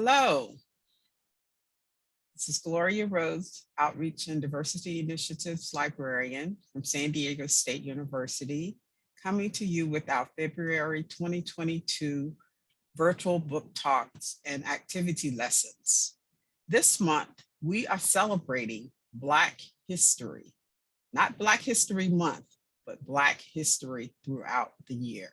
Hello, this is Gloria Rose, Outreach and Diversity Initiatives Librarian from San Diego State University, coming to you with our February 2022 virtual book talks and activity lessons. This month, we are celebrating Black History, not Black History Month, but Black history throughout the year.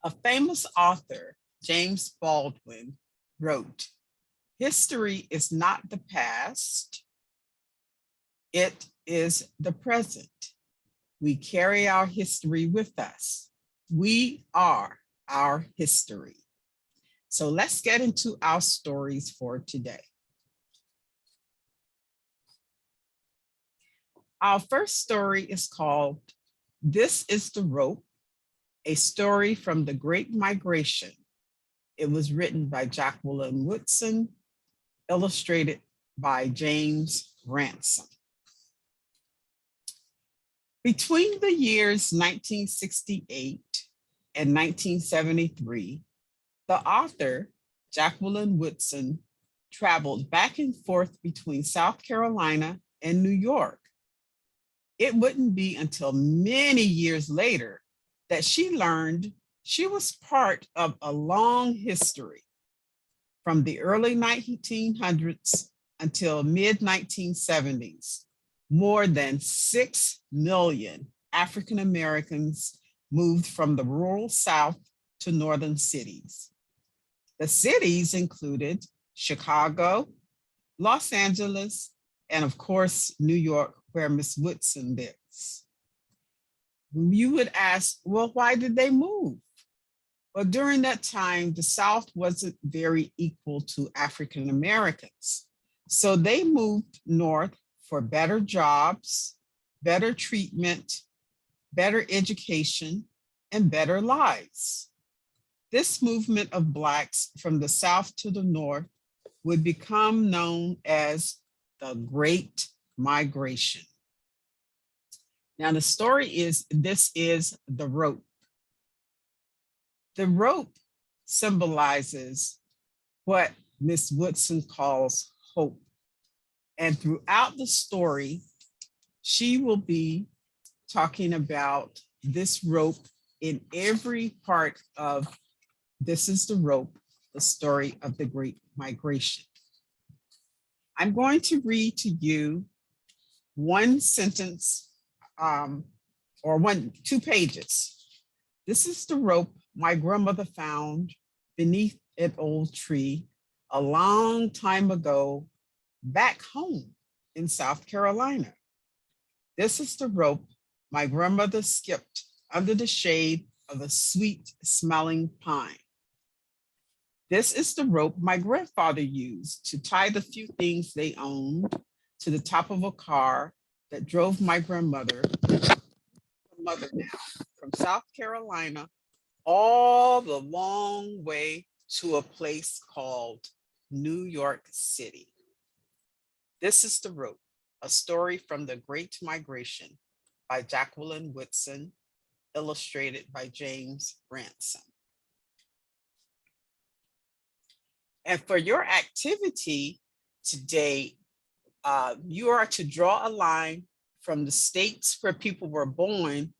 A famous author, James Baldwin, wrote, "History is not the past, it is the present. We carry our history with us. We are our history." So let's get into our stories for today. Our first story is called "This is the Rope," a story from the Great Migration. It was written by Jacqueline Woodson, illustrated by James Ransom. Between the years 1968 and 1973, the author, Jacqueline Woodson, traveled back and forth between South Carolina and New York. It wouldn't be until many years later that she learned she was part of a long history from the early 1900s until mid-1970s. More than 6 million African Americans moved from the rural South to northern cities. The cities included Chicago, Los Angeles, and of course, New York, where Miss Woodson lives. You would ask, well, why did they move? Well, during that time, the South wasn't very equal to African Americans. So they moved north for better jobs, better treatment, better education, and better lives. This movement of Blacks from the South to the North would become known as the Great Migration. Now, the story is, this is the rope. The rope symbolizes what Miss Woodson calls hope. And throughout the story, she will be talking about this rope in every part of This is the Rope, the story of the Great Migration. I'm going to read to you one sentence or two pages. "This is the rope my grandmother found beneath an old tree a long time ago back home in South Carolina. This is the rope my grandmother skipped under the shade of a sweet smelling pine. This is the rope my grandfather used to tie the few things they owned to the top of a car that drove my grandmother now from South Carolina all the long way to a place called New York City. This is the Rope, a story from the Great Migration by Jacqueline Woodson, illustrated by James Ransom." And for your activity today, you are to draw a line from the states where people were born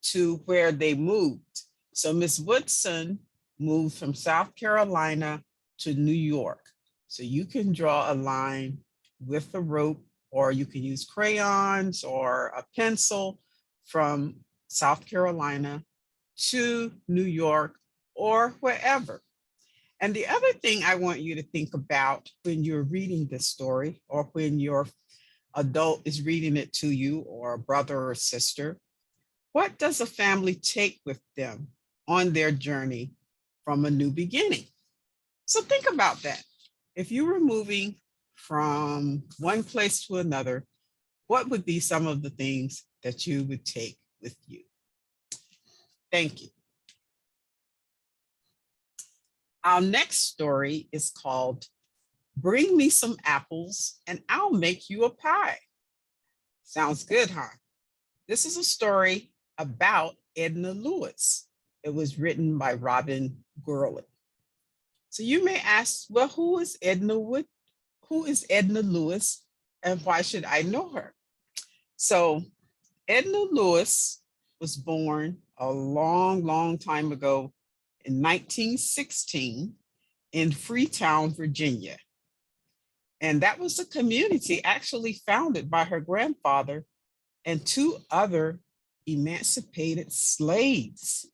to where they moved. So Miss Woodson moved from South Carolina to New York. So you can draw a line with a rope, or you can use crayons or a pencil from South Carolina to New York or wherever. And the other thing I want you to think about when you're reading this story, or when your adult is reading it to you, or a brother or sister, what does a family take with them on their journey from a new beginning? So think about that. If you were moving from one place to another, what would be some of the things that you would take with you? Thank you. Our next story is called "Bring Me Some Apples and I'll Make You a Pie." Sounds good, huh? This is a story about Edna Lewis. It was written by Robin Gurley. So you may ask, well, who is Edna Wood? Who is Edna Lewis, and why should I know her? So Edna Lewis was born a long, long time ago in 1916 in Freetown, Virginia. And that was a community actually founded by her grandfather and two other emancipated slaves.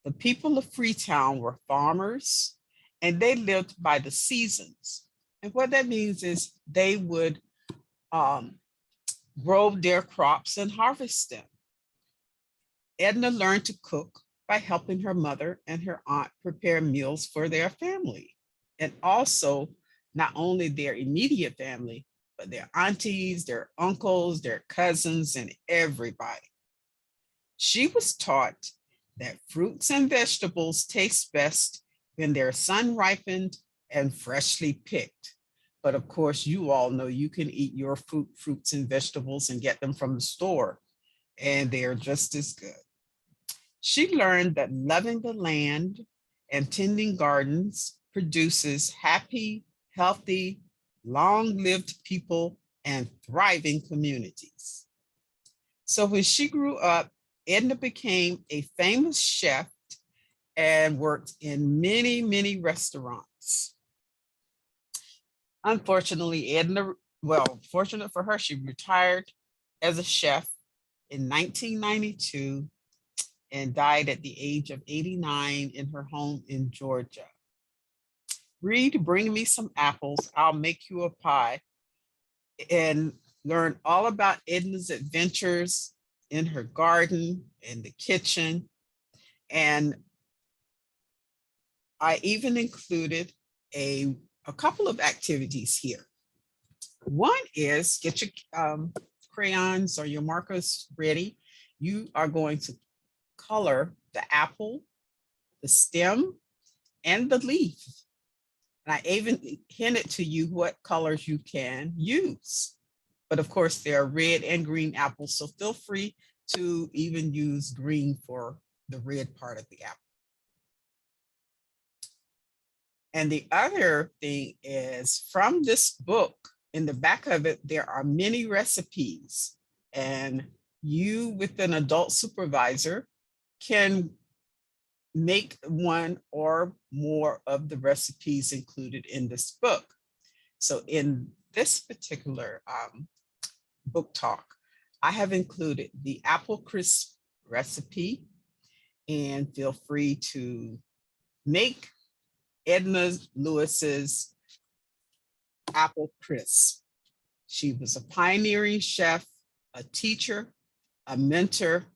The people of Freetown were farmers and they lived by the seasons. And what that means is they would grow their crops and harvest them. Edna learned to cook by helping her mother and her aunt prepare meals for their family. And also, not only their immediate family, but their aunties, their uncles, their cousins, and everybody. She was taught that fruits and vegetables taste best when they're sun ripened and freshly picked. But of course, you all know you can eat your fruits and vegetables and get them from the store, and they are just as good. She learned that loving the land and tending gardens produces happy, healthy, long-lived people and thriving communities. So when she grew up, Edna became a famous chef and worked in many, many restaurants. Unfortunately, Edna, well, fortunate for her, she retired as a chef in 1992 and died at the age of 89 in her home in Georgia. Read, bring me some apples, I'll make you a pie, and learn all about Edna's adventures in her garden, in the kitchen. And I even included a couple of activities here. One is get your crayons or your markers ready. You are going to color the apple, the stem, and the leaf. And I even hinted to you what colors you can use. But of course, there are red and green apples, so feel free to even use green for the red part of the apple. And the other thing is from this book, in the back of it, there are many recipes, and you with an adult supervisor can make one or more of the recipes included in this book. So in this particular book talk, I have included the apple crisp recipe, and feel free to make Edna Lewis's apple crisp. She was a pioneering chef, a teacher, a mentor,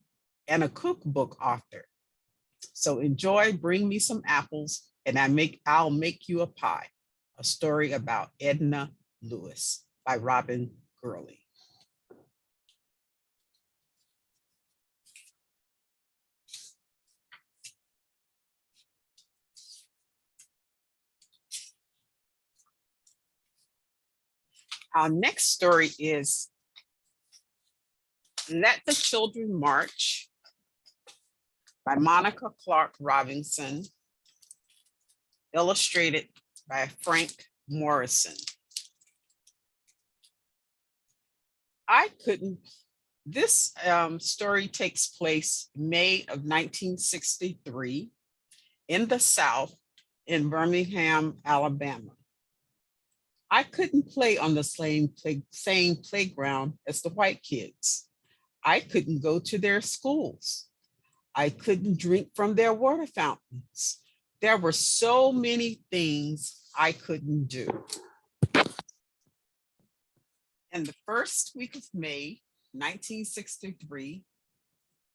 and a cookbook author. So enjoy, bring me some apples, and I'll make you a pie, a story about Edna Lewis by Robin Gurley. Our next story is Let the Children March by Monica Clark Robinson, illustrated by Frank Morrison. This story takes place May of 1963 in the South in Birmingham, Alabama. I couldn't play on the same playground as the white kids. I couldn't go to their schools. I couldn't drink from their water fountains. There were so many things I couldn't do. In the first week of May, 1963,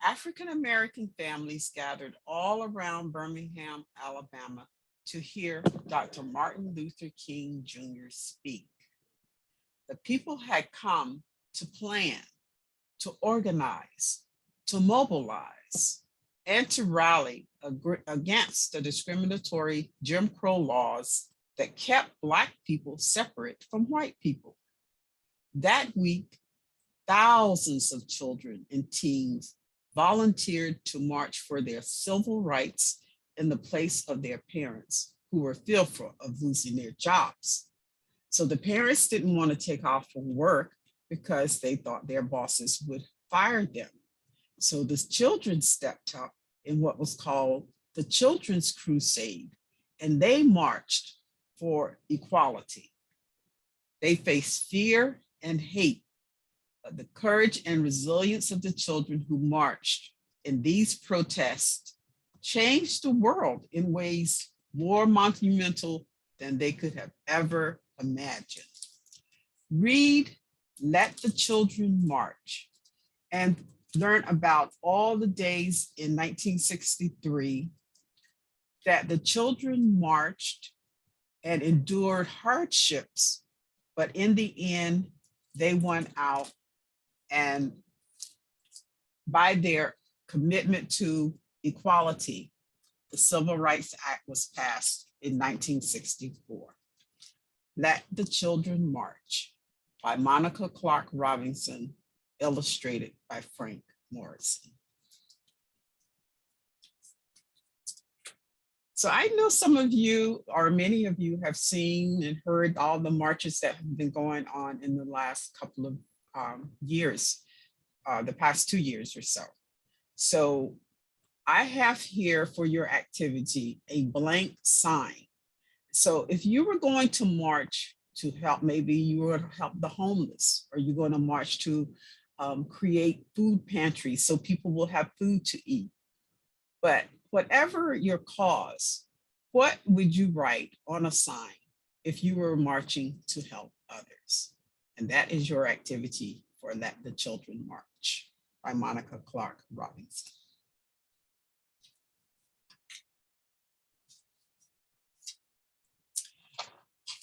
African-American families gathered all around Birmingham, Alabama, to hear Dr. Martin Luther King Jr. speak. The people had come to plan, to organize, to mobilize, and to rally against the discriminatory Jim Crow laws that kept Black people separate from white people. That week, thousands of children and teens volunteered to march for their civil rights in the place of their parents who were fearful of losing their jobs. So the parents didn't want to take off from work because they thought their bosses would fire them. So the children stepped up in what was called the Children's Crusade, and they marched for equality. They faced fear and hate, but the courage and resilience of the children who marched in these protests changed the world in ways more monumental than they could have ever imagined. Read Let the Children March and learn about all the days in 1963 that the children marched and endured hardships, but in the end, they won out, and by their commitment to equality, the Civil Rights Act was passed in 1964. Let the Children March by Monica Clark Robinson, illustrated by Frank Morrison. So I know some of you, or many of you, have seen and heard all the marches that have been going on in the last couple of years, the past 2 years or so. So I have here for your activity a blank sign. So if you were going to march to help, maybe you were to help the homeless, or you're going to march to create food pantries so people will have food to eat. But whatever your cause, what would you write on a sign if you were marching to help others? And that is your activity for Let the Children March by Monica Clark Robinson.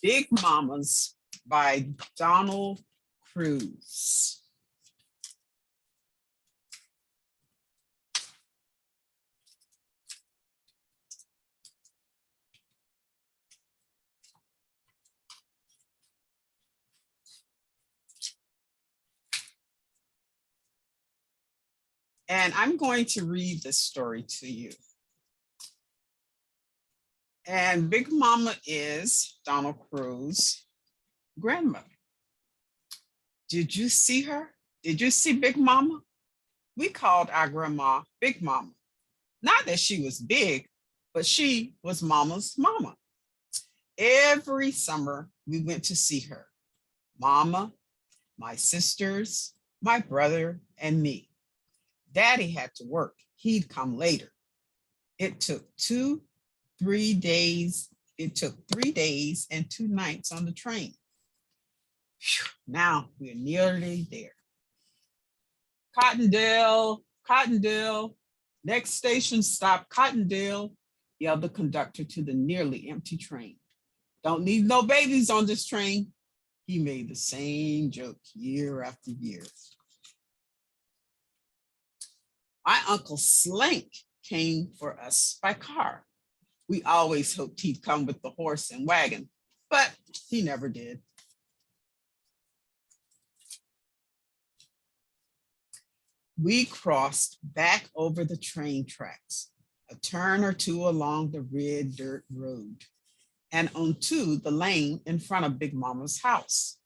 Big Mamas by Donald Cruz. And I'm going to read this story to you. And Big Mama is Donald Cruz's grandmother. Did you see her? Did you see Big Mama? We called our grandma Big Mama. Not that she was big, but she was Mama's mama. Every summer we went to see her. Mama, my sisters, my brother, and me. Daddy had to work. He'd come later. It took 3 days. It took 3 days and 2 nights on the train. Whew, now we're nearly there. Cottondale, Cottondale, next station stop, Cottondale, yelled the conductor to the nearly empty train. Don't need no babies on this train. He made the same joke year after year. My Uncle Slink came for us by car. We always hoped he'd come with the horse and wagon, but he never did. We crossed back over the train tracks, a turn or two along the red dirt road, and onto the lane in front of Big Mama's house.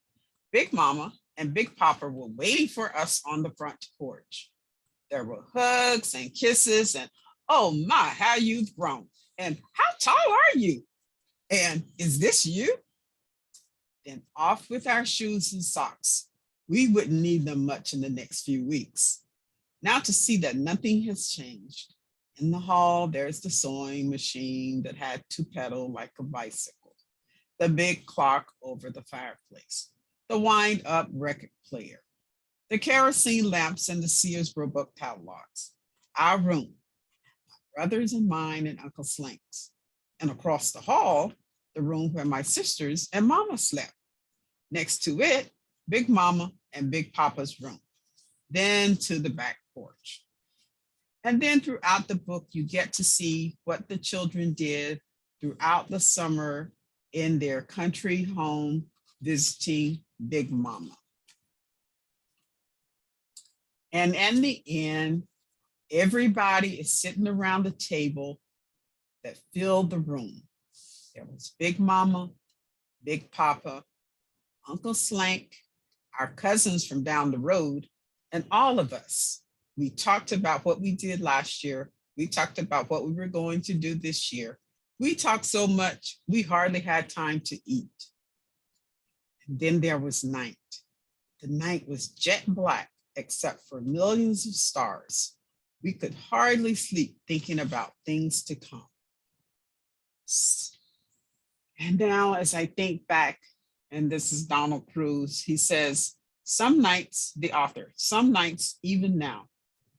Big Mama and Big Papa were waiting for us on the front porch. There were hugs and kisses and, oh my, how you've grown. And how tall are you? And is this you? Then off with our shoes and socks. We wouldn't need them much in the next few weeks. Now to see that nothing has changed. In the hall, there's the sewing machine that had to pedal like a bicycle, the big clock over the fireplace, the wind-up record player, the kerosene lamps and the Sears Roebuck catalogs, our room, my brother's and mine and Uncle Slink's, and across the hall, the room where my sisters and Mama slept. Next to it, Big Mama and Big Papa's room, then to the back porch. And then throughout the book, you get to see what the children did throughout the summer in their country home visiting Big Mama. And in the end, Everybody is sitting around the table that filled the room. There was Big Mama, Big Papa, Uncle Slank, our cousins from down the road, and all of us. We talked about what we did last year. We talked about what we were going to do this year. We talked so much, we hardly had time to eat. And then there was night. The night was jet black, except for millions of stars. We could hardly sleep thinking about things to come. And now as I think back, and this is Donald Cruz, he says, some nights, the author, some nights, even now,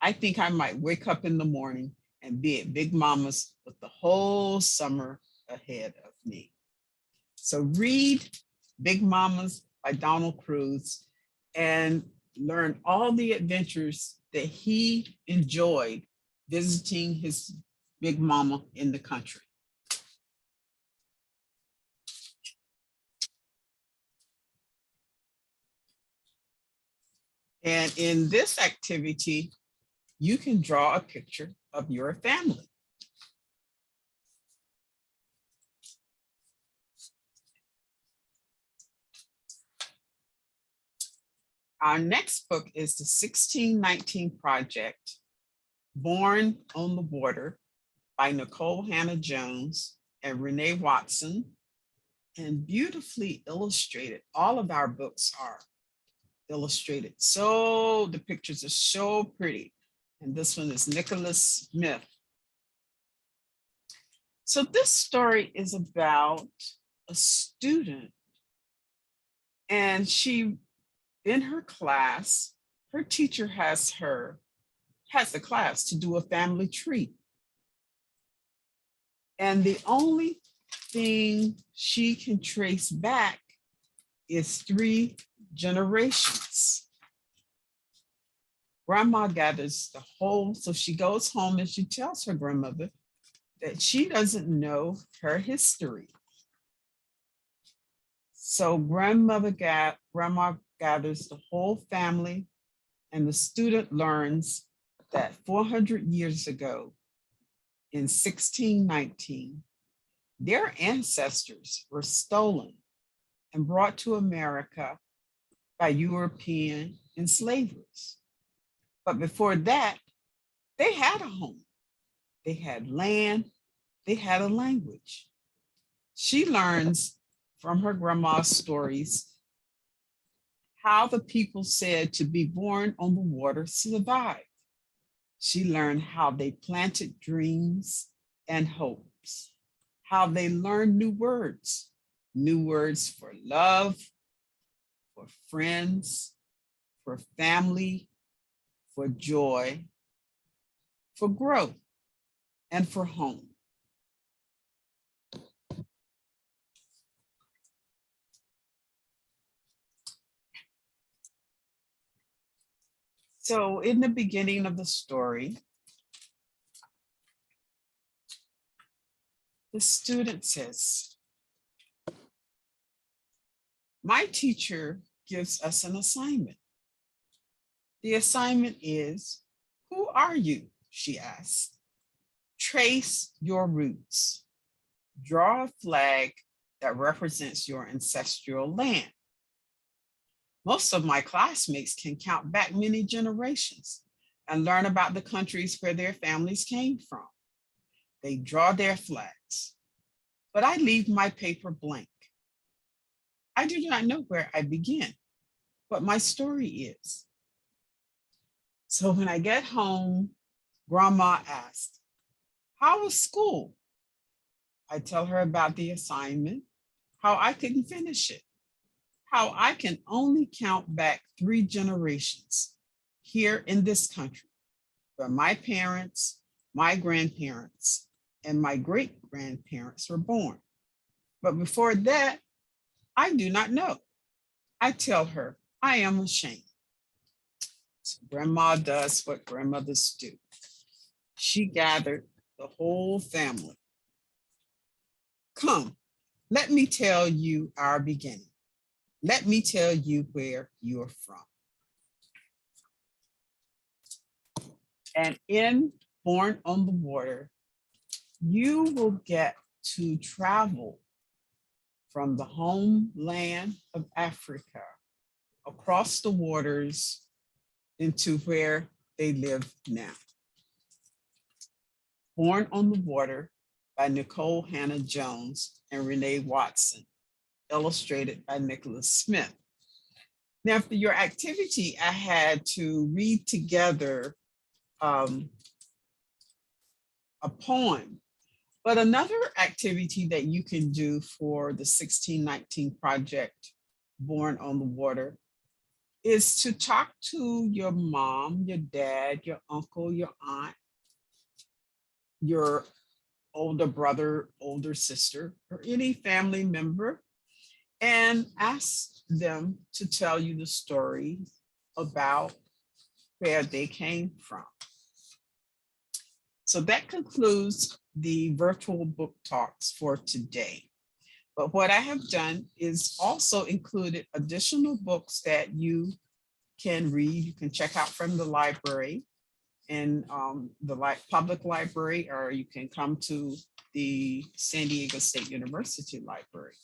I think I might wake up in the morning and be at Big Mama's with the whole summer ahead of me. So read Big Mama's by Donald Cruz and learn all the adventures that he enjoyed visiting his Big Mama in the country. And in this activity, you can draw a picture of your family. Our next book is the 1619 Project, Born on the Water by Nicole Hannah-Jones and Renee Watson, and beautifully illustrated. All of our books are illustrated. So the pictures are so pretty. And this one is Nicholas Smith. So this story is about a student, and she, in her class, her teacher has the class to do a family tree. And the only thing she can trace back is 3 generations. Grandma gathers the whole, so she goes home and she tells her grandmother that she doesn't know her history. So grandma gathers the whole family, and the student learns that 400 years ago, in 1619, their ancestors were stolen and brought to America by European enslavers. But before that, they had a home. They had land, they had a language. She learns from her grandma's stories how the people said to be born on the water survived. She learned how they planted dreams and hopes, how they learned new words for love, for friends, for family, for joy, for growth, and for home. So in the beginning of the story, the student says, my teacher gives us an assignment. The assignment is, who are you? She asked. Trace your roots. Draw a flag that represents your ancestral land. Most of my classmates can count back many generations and learn about the countries where their families came from. They draw their flags, but I leave my paper blank. I do not know where I begin, what my story is. So when I get home, Grandma asked, how was school? I tell her about the assignment, how I couldn't finish it, how I can only count back 3 generations here in this country, where my parents, my grandparents, and my great-grandparents were born. But before that, I do not know. I tell her I am ashamed. So Grandma does what grandmothers do. She gathered the whole family. Come, let me tell you our beginning. Let me tell you where you're from. And in Born on the Water, you will get to travel from the homeland of Africa across the waters into where they live now. Born on the Water by Nicole Hannah Jones and Renee Watson, illustrated by Nicholas Smith. Now, for your activity, I had to read together a poem. But another activity that you can do for the 1619 project, Born on the Water, is to talk to your mom, your dad, your uncle, your aunt, your older brother, older sister, or any family member, and ask them to tell you the story about where they came from. So that concludes the virtual book talks for today. But what I have done is also included additional books that you can read, you can check out from the library and the public library, or you can come to the San Diego State University Library.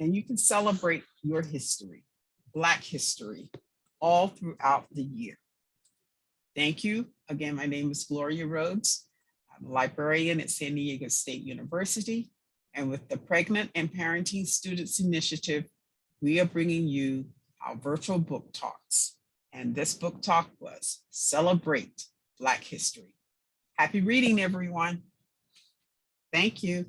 And you can celebrate your history, Black history, all throughout the year. Thank you. Again, my name is Gloria Rhodes. I'm a librarian at San Diego State University. And with the Pregnant and Parenting Students Initiative, we are bringing you our virtual book talks. And this book talk was Celebrate Black History. Happy reading, everyone. Thank you.